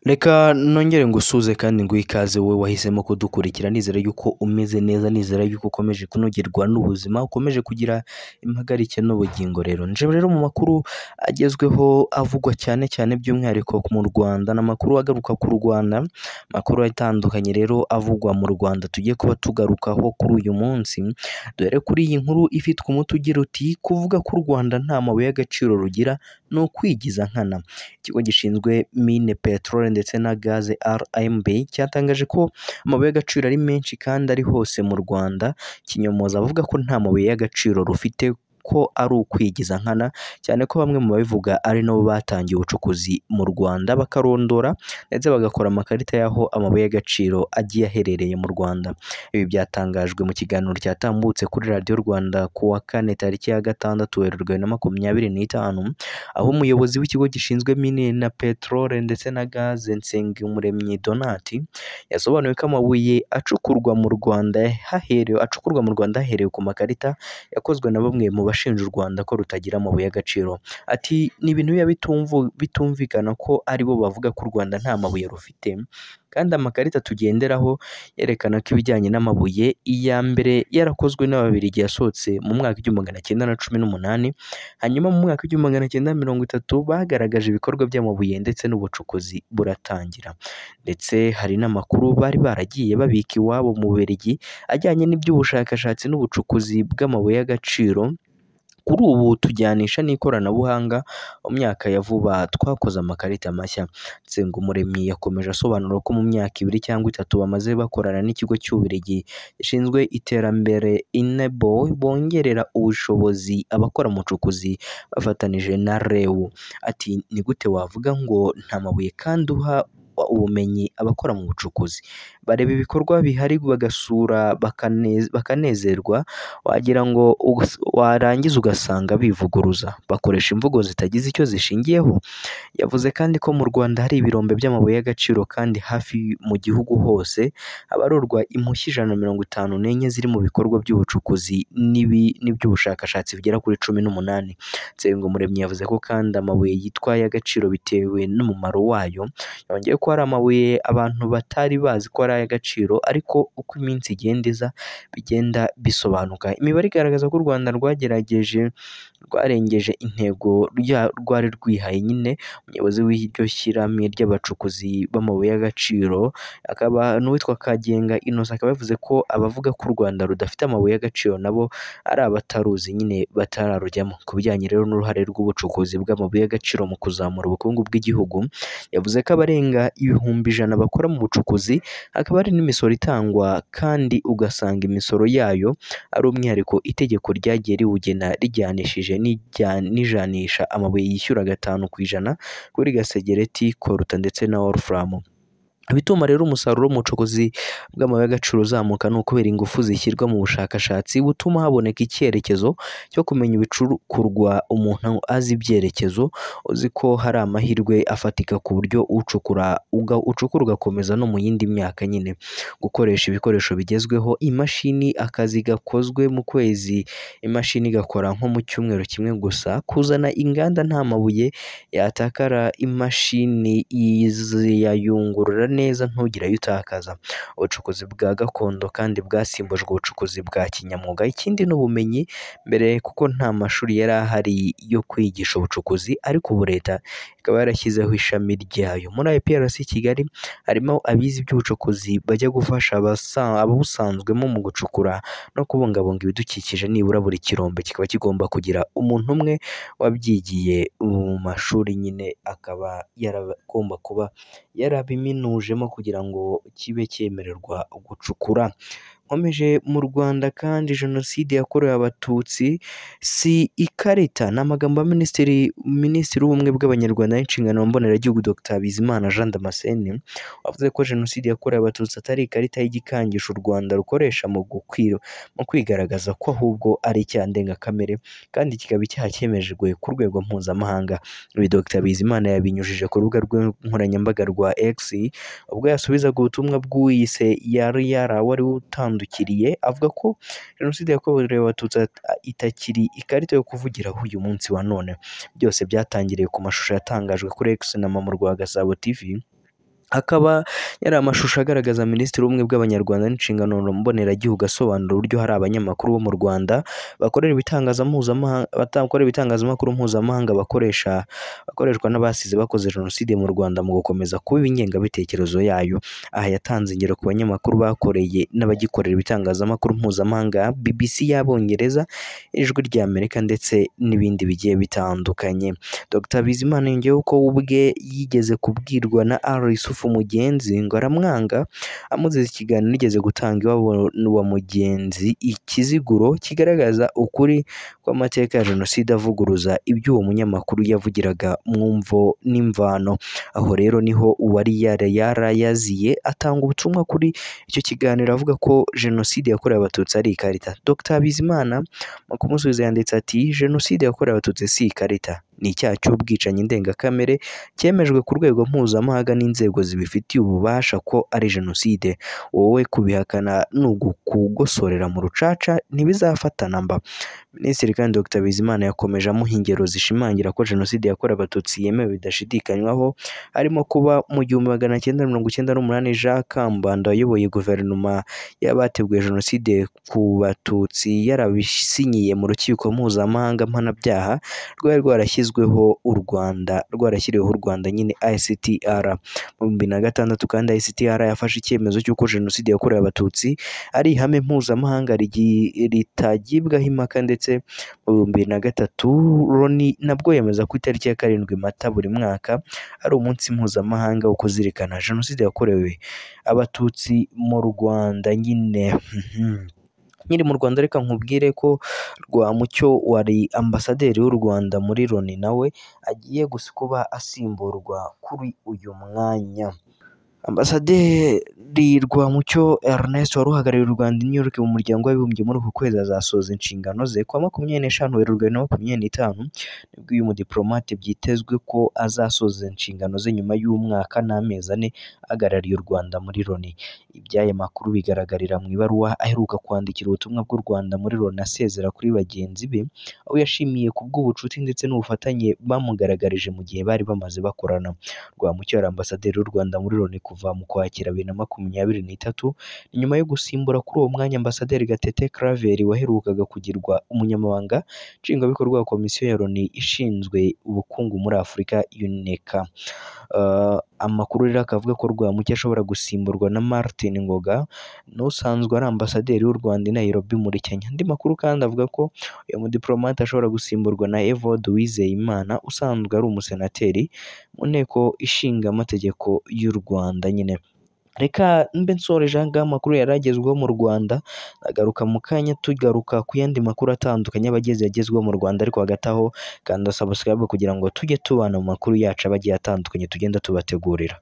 Reka nongere ngusuhuze kandi nguhe ikaze wowe wahisemo kudukurikira, nizera yuko umeze neza, nizera yuko ukomeje kunogerwa n'ubuzima, ukomeje kugira impagarike n'ubugingo. Nje rero mu makuru agezweho avugwa cyane cyane by'umwihariko mu Rwanda, ni amakuru agaruka ku Rwanda, amakuru atandukanye rero avugwa mu Rwanda tugiye kuba tugarukaho kuri uyu munsi. Dore kuri iyi nkuru ifitwe umutwe ugira uti kuvuga ko u Rwanda nta mabuye y'agaciro rugira ni ukwigiza nkana. Ikigo gishinzwe mine peteroli ndetse na gaze RMB cyatangaje ko amabuye y'agaciro ari menshi kandi ari hose mu Rwanda, kinyomoza avuga ko nta mabuye y'agaciro rufite, ko ari ukwigiza nkana, cyane ko bamwe mu babivuga ari nabo batangiye ubucukuzi mu Rwanda, bakarondora ndetse bagakora amakarita y'aho amabuye y'agaciro agiye aherereye mu Rwanda. Ibi byatangajwe mu kiganiro cyatambutse kuri radiyo Rwanda ku wa kane tariki ya 6 Werurwe 2025, aho umuyobozi w'ikigo gishinzwe mine na peteroli ndetse na gaze Nsengumuremyi Donat yasobanuye ko amabuye acukurwa mu Rwanda haherewe ku makarita yakozwe na bamwe mu bashinja u Rwanda ko rutagira amabuye y'agaciro. Ati ni ibintu biba bitumvikana ko aribo bavuga ko u Rwanda nta mabuye rufite, kandi amakarita tugenderaho yerekana ko ibijyanye n'amabuye iya mbere yarakozwe n'Ababiligi yasohotse mu mwaka w'1918, hanyuma mu mwaka w'1930 bagaragaje ibikorwa by'amabuye ndetse n'ubucukuzi buratangira, ndetse hari n'amakuru bari baragiye babika iwabo mu Bubiligi ajyanye n'iby'ubushakashatsi n'ubucukuzi bw'amabuye y'agaciro. Kuri ubu tujyanisha n'ikoranabuhanga, mu myaka ya vuba twakoze amakarita mashya. Nsengumuremyi yakomeje asobanura ko mu myaka 2 cyangwa 3 bamaze bakorana n'ikigo cy'Ububiligi gishinzwe iterambere INEBO, bongerera ubushobozi abakora mu bucukuzi bafatanije na REU. Ati ni gute wavuga ngo nta mabuye kandi uha ubumenyi abakora mu bucukuzi? Bareba ibikorwa bihari bagasura bakanezerwa, wagira ngo warangiza ugasanga bivuguruza, bakoresha imvugo zitagize icyo zishingiyeho. Yavuze kandi ko mu Rwanda hari ibirombe by'amabuye y'agaciro kandi hafi mu gihugu hose habarurwa impushya 154 ziri mu bikorwa by'ubucukuzi n'iby'ubushakashatsi bigera kuri 18. Nsengumuremyi yavuze ko kandi amabuye yitwaye agaciro bitewe n'umumaro wayo. Yongeye ko hari amabuye abantu batari bazi ko ari ay'agaciro, ariko uko iminsi igenda iza bigenda bisobanuka. Imibare igaragaza ko u Rwanda rwarengeje intego rwari rwihaye. Nyine umuyobozi w'iryo shyirahamwe ry'abacukuzi b'amabuye y'agaciro akaba n'uwitwa Kagenga Innocent, akaba yavuze ko abavuga ko u Rwanda rudafite amabuye y'agaciro nabo ari abataruzi, nyine batararujyamo. Ku bijyanye rero n'uruhare rw'ubucukuzi bw'amabuye y'agaciro mu kuzamura ubukungu bw'igihugu, yavuze ko abarenga 100,000 bakora mu bucukuzi, hakaba hari n'imisoro itangwa, kandi ugasanga imisoro yayo ari umwihariko itegeko ryagiye riwugena rijyanishije n'ijanisha amabuye yishyura 5% kuri gasegereti, koruta ndetse na wolfram. Ibituma rero umusaruro w'ubucukuzi bw'amabuye y'agaciro uzamuka ni ukubera ingufu zishyirwa mu bushakashatsi butuma haboneka icyerekezo cyo kumenya ibicukurwa. Umuntu azi ibyerekezo, uzi ko hari amahirwe afatika ku buryo ucukura ugakomeza no mu yindi myaka. Nyine gukoresha ibikoresho bigezweho, imashini, akazi gakozwe mu kwezi imashini igakora nko mu cyumweru kimwe gusa. Kuzana inganda nta mabuye yatakara, imashini yayungurura neza ntugire ayo utakaza. Ubucukuzi bwa gakondo kandi bwasimbujwe ubucukuzi bwa kinyamwuga. Ikindi ni ubumenyi mbere, kuko nta mashuri yari ahari yo kwigisha ubucukuzi, ariko ubu leta ikaba yarashyizeho ishami ryayo. Muri IPRC Kigali harimo abize iby'ubucukuzi bajya gufasha ababusanzwemo mu gucukura no kubungabunga ibidukikije. Nibura buri kirombe kikaba kigomba kugira umuntu umwe wabyigiye mu mashuri, nyine akaba yaragomba kuba yarabiminujemo kugira ngo kibe cyemererwa gucukura. Nkomeje mu Rwanda kandi, jenoside yakorewe abatutsi si ikarita. Ni amagambo ya minisitiri w'ubumwe bw'abanyarwanda n'inshingano mboneragihugu Dr Bizimana Jean Damascene, wavuze ko jenoside yakorewe abatutsi atari ikarita y'igikangisho u Rwanda rukoresha mu kwigaragaza ko ahubwo ari icyaha ndengakamere, kandi kikaba icyaha cyemejwe ku rwego mpuzamahanga. Ibi Dr Bizimana yabinyujije ku rubuga rw'inkoranyambaga rwa X ubwo yasubizaga ubutumwa bw'uwiyise wari utandukiriye, avuga ko jenoside yakorewe abatutsi itakiri ikarita yo kuvugiraho uyu munsi wa none. Byose byatangiriye ku mashusho yatangajwe kuri X na Mama Rwa Gasabo TV, Akaba yari amashusho agaragaza Minisitiri w'Ubumwe bw'Abanyarwanda n'inshingano mboneragihugu asobanura uburyo hari abanyamakuru bo mu Rwanda bakorera ibitangazamakuru mpuzamahanga bakoreshwa n'abasize bakoze Jenoside mu Rwanda mu gukomeza kuba ingengabitekerezo yayo. Aha yatanze ingero ku banyamakuru bakoreye n'abagikorera ibitangazamakuru mpuzamahanga, BBC y'Abongereza, Ijwi ry'Amerika ndetse n'ibindi bigiye bitandukanye. Dr Bizimana yongeyeho ko ubwe yigeze kubwirwa na R. Yusufu Mugenzi ngo aramwanga amuziza ikiganiro yigeze gutanga iwabo wa Mugenzi, ikiziguro kigaragaza ukuri kw'amateka ya Jenoside avuguruza ibyo uwo munyamakuru yavugiraga mu mvo n'imvano. Aho rero niho uwari yarayaziye atanga ubutumwa kuri icyo kiganiro avuga ko Jenoside yakorewe Abatutsi ari ikarita. Dr Bizimana mu kumusubiza yanditse ati Jenoside yakorewe Abatutsi si ikarita, ni icyaha cy'ubwicanyi ndengakamere cyemejwe ku rwego mpuzamahanga n'inzego zibifitiye ububasha ko ari Jenoside. Wowe kubihakana ni ukugosorera mu rucaca, ntibizafatana mba. Minisitiri kandi Dr Bizimana yakomeje amuha ingero zishimangira ko Jenoside yakorewe Abatutsi yemewe bidashidikanywaho, harimo kuba mu 1998 Jean Kambanda wayoboye guverinoma y'abateguye Jenoside ku Batutsi yarabisinyiye mu rukiko mpuzamahanga mpanabyaha rwarashyiriweho u Rwanda nyine ICTR. Mu 2006 kandi ICTR yafashe icyemezo cy'uko Jenoside yakorewe Abatutsi ari ihame mpuzamahanga ritagibwaho impaka, ndetse mu 2003 Loni nabwo yemeza ko itariki ya 7 Mata buri mwaka ari umunsi mpuzamahanga wo kuzirikana Jenoside yakorewe Abatutsi mu Rwanda nyine. Nkiri mu Rwanda reka nkubwire ko Rwamucyo wari ambasaderi w'u Rwanda muri Loni nawe agiye kuba asimburwa kuri uyu mwanya. Ambasaderi Rwamucyo Ernest wari uhagarariye u Rwanda i New York mu muryango w'abibumbye muri uku kwezi azasoza inshingano ze ku wa 25 Werurwe 2025, nibwo uyu mudiplomate byitezwe ko azasoza inshingano ze nyuma y'umwaka n'amezi 4 ahagarariye u Rwanda muri Loni. Iby'aya makuru bigaragarira mu ibaruwa aheruka kwandikira ubutumwa bw'u Rwanda muri Loni asezera kuri bagenzi be, aho yashimiye ku bw'ubucuti ndetse n'ubufatanye bamugaragarije mu gihe bari bamaze bakorana. Rwamucyo yari ambasaderi w'u Rwanda muri Loni kuva mu Ukwakira 2023, nyuma yo gusimbura kuri uwo mwanya Ambasaderi Gatete Claver waherukaga kugirwa umunyamabanga nshingwabikorwa wa Komisiyo ya Loni ishinzwe ubukungu muri Afurika UNECA. Amakuru rero akavuga ko Rwamucyo ashobora gusimburwa na Martin Ngoga n'usanzwe ari ambasaderi w'u Rwanda i Nairobi muri Kenya. Andi makuru kandi avuga ko uyu mudiplomate ashobora gusimburwa na Evode Uwizeyimana usanzwe ari umusenateri mu nteko ishinga amategeko y'u Rwanda nyine. Reka mbe nsoreje aha ngaha amakuru yari agezweho mu Rwanda, agaruka mu kanya tugaruka ku yandi makuru atandukanye yagezweho mu Rwanda, ariko hagati aho kanda subscribe kugira ngo tujye tubana mu makuru yacu aba agiye atandukanye tugenda tubategurira.